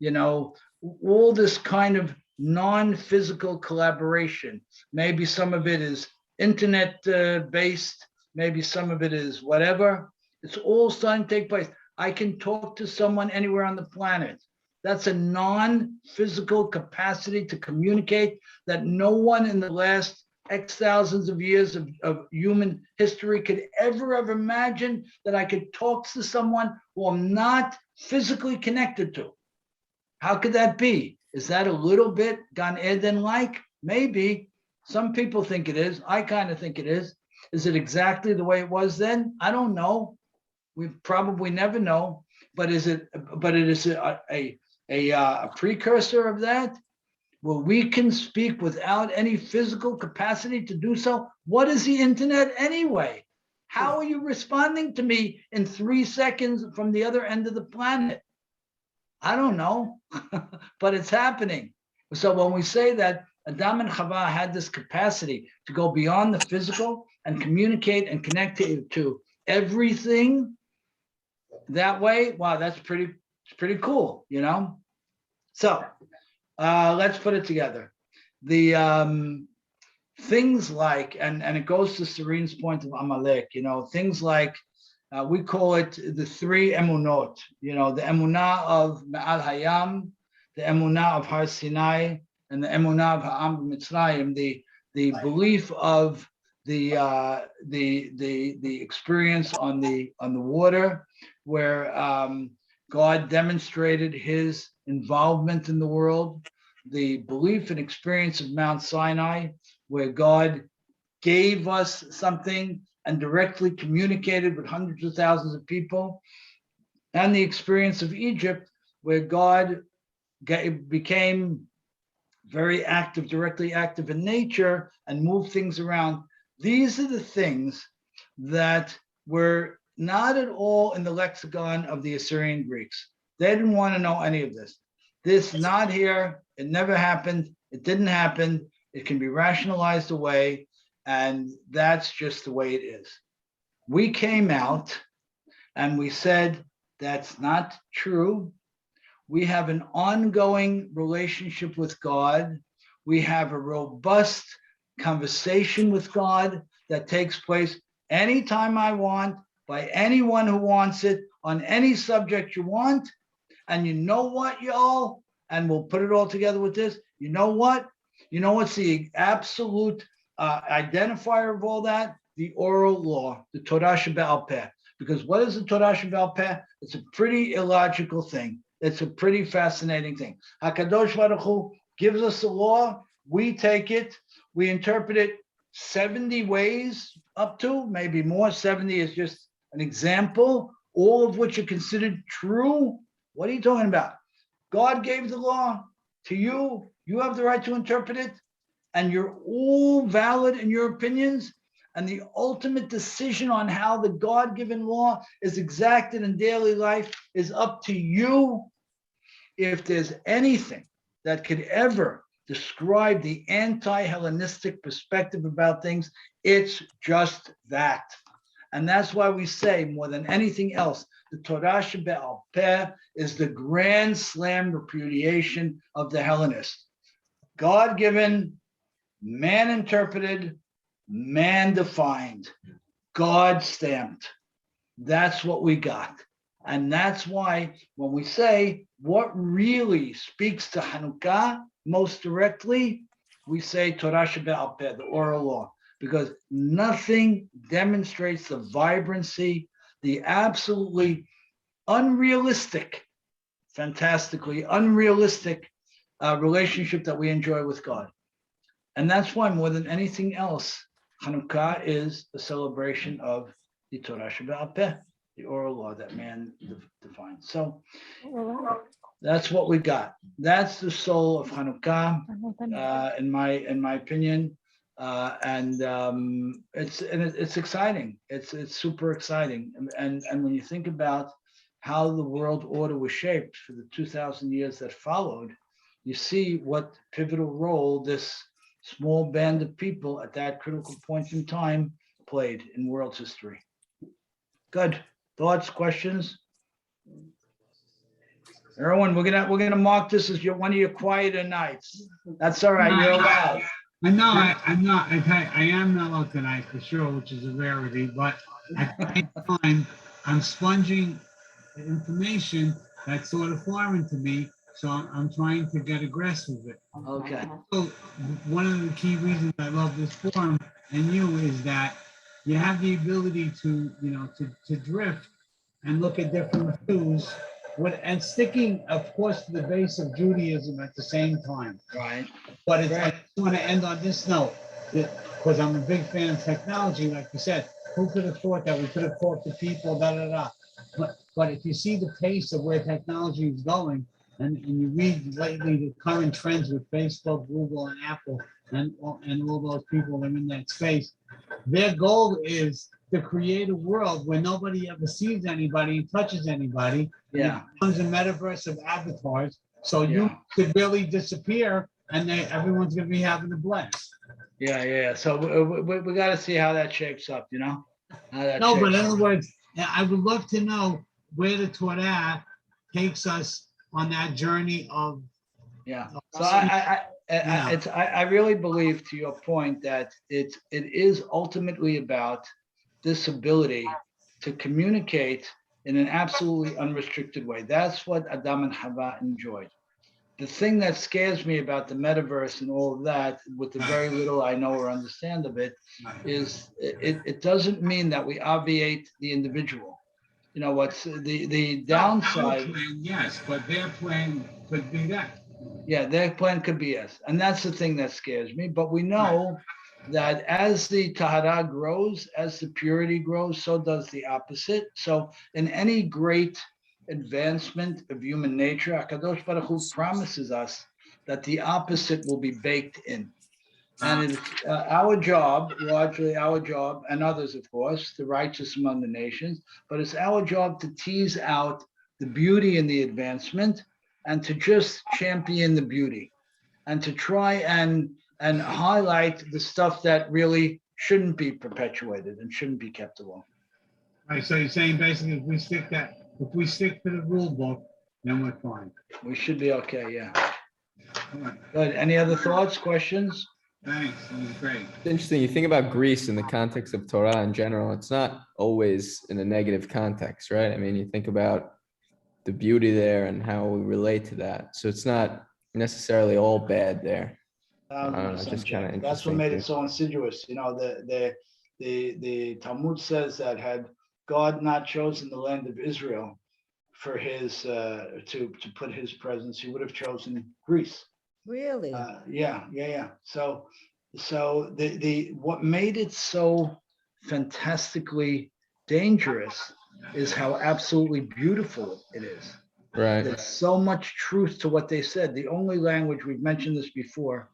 All this kind of non-physical collaboration. Maybe some of it is internet based, maybe some of it is whatever. It's all starting to take place. I can talk to someone anywhere on the planet. That's a non-physical capacity to communicate that no one in the last X thousands of years of human history could ever have imagined that I could talk to someone who I'm not physically connected to. How could that be? Is that a little bit Gan Eden-like? Maybe. Some people think it is. I kind of think it is. Is it exactly the way it was then? I don't know. We probably never know. But is it? But it is a precursor of that, where we can speak without any physical capacity to do so. What is the internet anyway? How are you responding to me in 3 seconds from the other end of the planet? I don't know, but it's happening. So when we say that Adam and Chava had this capacity to go beyond the physical and communicate and connect to everything that way, wow, that's pretty cool, So let's put it together. The things like, and it goes to Serene's point of Amalek, things like, we call it the 3 emunot, the emunah of Ma'al Hayam, the emunah of Har Sinai, and the emunah of Ha'am Mitzrayim, the belief of the experience on the water, where God demonstrated his involvement in the world, the belief and experience of Mount Sinai, where God gave us something and directly communicated with hundreds of thousands of people, and the experience of Egypt, where God became very active, directly active in nature and moved things around. These are the things that were not at all in the lexicon of the Assyrian Greeks. They didn't want to know any of this. This not here, it never happened, it didn't happen, it can be rationalized away, and that's just the way it is. We came out and we said, that's not true. We have an ongoing relationship with God. We have a robust conversation with God that takes place anytime I want, by anyone who wants it, on any subject you want. And you know what, y'all? And we'll put it all together with this. You know what? You know what's the absolute identifier of all that? the oral law, the Torah Shebe'al Peh. Because what is the Torah Shebe'al Peh? It's a pretty illogical thing. It's a pretty fascinating thing. HaKadosh Baruch Hu gives us a law, we take it, we interpret it 70 ways, up to maybe more. 70 is just an example, all of which are considered true. What are you talking about? God gave the law to you. You have the right to interpret it, and you're all valid in your opinions. And the ultimate decision on how the God-given law is exacted in daily life is up to you. If there's anything that could ever describe the anti-Hellenistic perspective about things, it's just that. And that's why we say, more than anything else, the Torah Shebe'al Peh is the grand slam repudiation of the Hellenists. God-given, man-interpreted, man-defined, God-stamped. That's what we got. And that's why when we say what really speaks to Hanukah most directly, we say Torah Shebe'al Peh, the oral law, because nothing demonstrates the vibrancy, the absolutely unrealistic, fantastically unrealistic relationship that we enjoy with God. And that's why more than anything else, Hanukah is a celebration of the Torah Shebe'al Peh, the oral law that man defines. So that's what we got. That's the soul of Hanukah, in my opinion, and it's exciting. It's super exciting, and when you think about how the world order was shaped for the 2,000 years that followed, you see what pivotal role this small band of people at that critical point in time played in world history. Good. Thoughts, questions? Erwin, we're gonna mark this as one of your quieter nights. That's all right. You're allowed. I know I'm not. I am mellow tonight for sure, which is a rarity. But at the same time, I'm sponging information that's sort of foreign to me, so I'm trying to get a grasp of it. Okay. So one of the key reasons I love this forum and you is that you have the ability to, to drift and look at different views and sticking, of course, to the base of Judaism at the same time. Right. But I just want to end on this note, because I'm a big fan of technology, like you said. Who could have thought that we could have taught the people, But if you see the pace of where technology is going, and you read lately the current trends with Facebook, Google, and Apple, and all those people that are in that space, their goal is to create a world where nobody ever sees anybody and touches anybody. Yeah. It becomes a metaverse of avatars. So you could really disappear, and everyone's going to be having a blast. Yeah. So we got to see how that shapes up, No, but in other words, I would love to know where the Torah takes us on that journey of. Yeah. So I really believe, to your point, that it is ultimately about this ability to communicate in an absolutely unrestricted way. That's what Adam and Hava enjoyed. The thing that scares me about the metaverse and all of that, with the very little I know or understand of it, is it doesn't mean that we obviate the individual. What's the downside? Our plan, yes, but their plan could be that. Yeah, their plan could be yes. And that's the thing that scares me. But we know that as the tahara grows, as the purity grows, so does the opposite. So in any great advancement of human nature, HaKadosh Baruch Hu promises us that the opposite will be baked in. And it's our job, largely our job, and others, of course, the righteous among the nations, but it's our job to tease out the beauty in the advancement and to just champion the beauty and to try and highlight the stuff that really shouldn't be perpetuated and shouldn't be kept alone. Right, so you're saying basically if we stick to the rule book, then we're fine. We should be okay, yeah. Good. Any other thoughts, questions? Thanks, that was great. It's interesting. You think about Greece in the context of Torah in general, it's not always in a negative context, right? I mean, you think about the beauty there and how we relate to that. So it's not necessarily all bad there. Just kind of That's what made it so insidious. The Talmud says that had God not chosen the land of Israel for his to put his presence, he would have chosen Greece. Really? Yeah. So the what made it so fantastically dangerous is how absolutely beautiful it is. Right. There's so much truth to what they said. The only language, we've mentioned this before,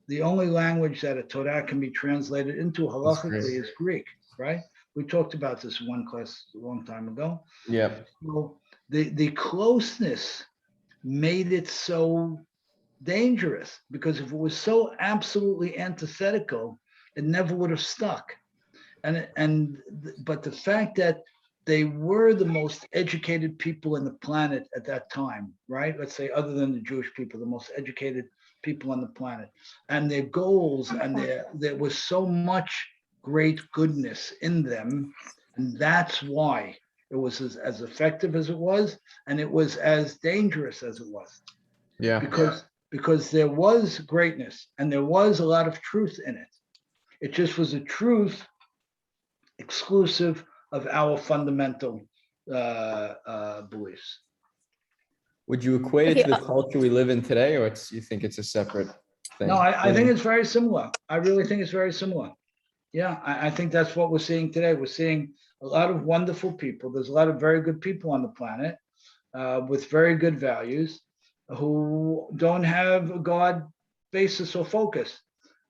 the only language that a Torah can be translated into halachically is Greek, right? We talked about this in one class a long time ago. Yep. So the closeness made it so dangerous, because if it was so absolutely antithetical, it never would have stuck. But the fact that they were the most educated people on the planet at that time, right? Let's say, other than the Jewish people, the most educated people on the planet, and their goals, and there was so much great goodness in them, and that's why it was as effective as it was, and it was as dangerous as it was. Yeah. Because there was greatness and there was a lot of truth in it. It just was a truth exclusive of our fundamental beliefs. Would you equate it to the culture we live in today, or you think it's a separate thing? No, I think it's very similar. I really think it's very similar. Yeah, I think that's what we're seeing today. We're seeing a lot of wonderful people. There's a lot of very good people on the planet with very good values who don't have a God basis or focus.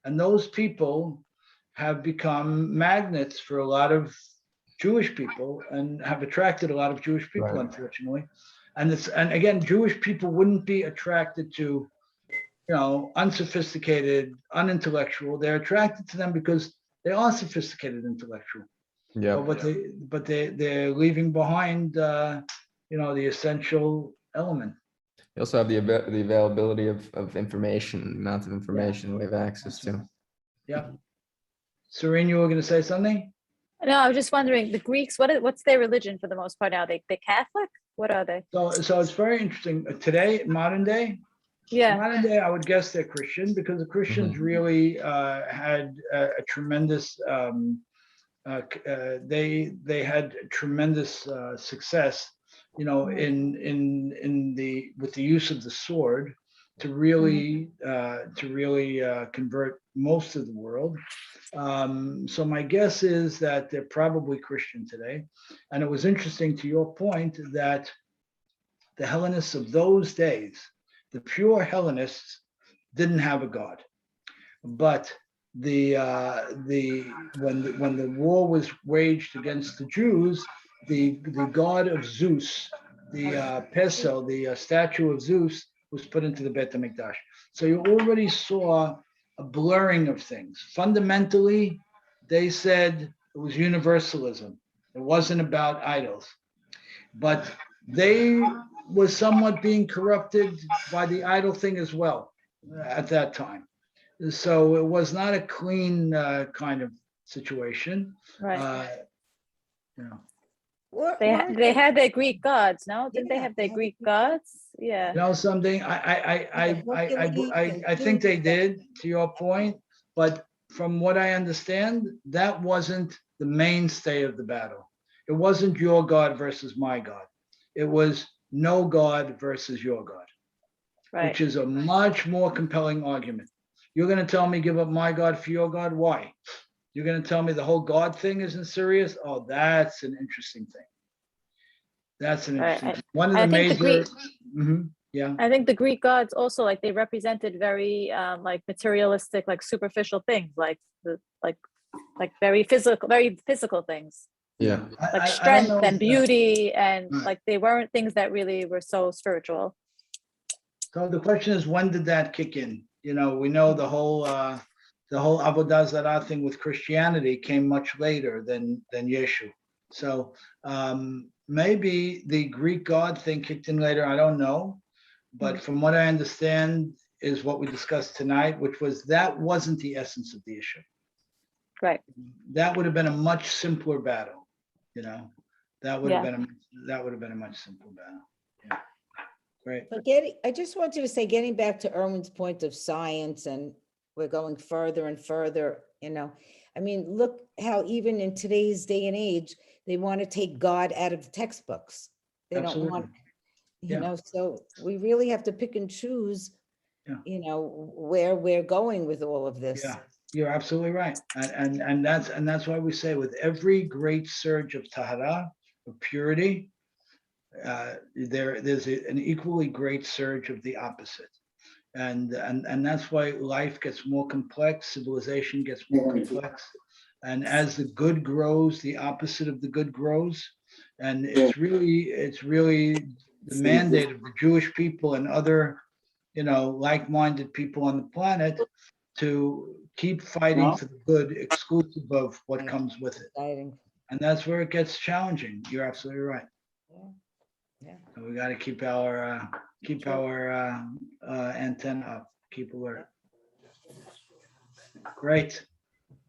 And those people have become magnets for a lot of Jewish people and have attracted a lot of Jewish people, Right. unfortunately. And again, Jewish people wouldn't be attracted to, unsophisticated, unintellectual. They're attracted to them because they are sophisticated, intellectual. Yeah. But they're leaving behind, the essential element. You also have the availability of information, amount of information we have access to. Yeah. Serene, you were going to say something? No, I was just wondering, the Greeks, what's their religion for the most part now? They Catholic? What are they? So it's very interesting. Today, modern day, I would guess they're Christian, because the Christians really had a tremendous they had tremendous success, in with the use of the sword to really convert most of the world. So my guess is that they're probably Christian today. And it was interesting, to your point, that the Hellenists of those days, the pure Hellenists, didn't have a god. But when the war was waged against the Jews, the god of Zeus, the Pesel, the statue of Zeus, was put into the Beit HaMikdash. So you already saw a blurring of things. Fundamentally, they said it was universalism. It wasn't about idols. But they were somewhat being corrupted by the idol thing as well at that time. So it was not a clean kind of situation. Right. Or- They had their Greek gods, no? Didn't they have their Greek gods? Yeah. You know something? I think they did, to your point, but from what I understand, that wasn't the mainstay of the battle. It wasn't your God versus my God. It was no God versus your God, Right. which is a much more compelling argument. You're going to tell me give up my God for your God? Why? You're going to tell me the whole God thing isn't serious? Oh, that's an interesting thing. That's an interesting thing. One of the major... Yeah. I think the Greek gods also, like, they represented very like materialistic, like superficial things, like very physical things. Yeah. Like strength and beauty, and like they weren't things that really were so spiritual. So the question is, when did that kick in? We know the whole Avodah Zarah thing with Christianity came much later than Yeshu. So maybe the Greek God thing kicked in later. I don't know. But from what I understand is what we discussed tonight, which was that wasn't the essence of the issue. Right. That would have been a much simpler battle. That would have been a much simpler battle. Yeah. Great. But I just wanted to say, getting back to Erwin's point of science, and we're going further and further, I I mean, look how even in today's day and age, they want to take God out of the textbooks. They don't Absolutely. want, Yeah. so we really have to pick and choose, Yeah. where we're going with all of this. Yeah, you're absolutely right. And that's why we say with every great surge of tahara, of purity, there's an equally great surge of the opposite. And that's why life gets more complex, civilization gets more complex. And as the good grows, the opposite of the good grows. And it's really the mandate of the Jewish people and other, like-minded people on the planet to keep fighting for the good, exclusive of what comes with it. Exciting. And that's where it gets challenging. You're absolutely right. Yeah. And we got to keep our antenna up, keep alert. Great.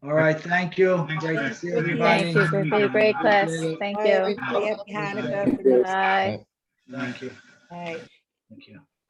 All right, thank you. Great to see everybody. Thank you, Ricky. Great class. Thank Bye, you. everybody. Happy Hanukkah. Bye. Thank you. Bye. Thank you.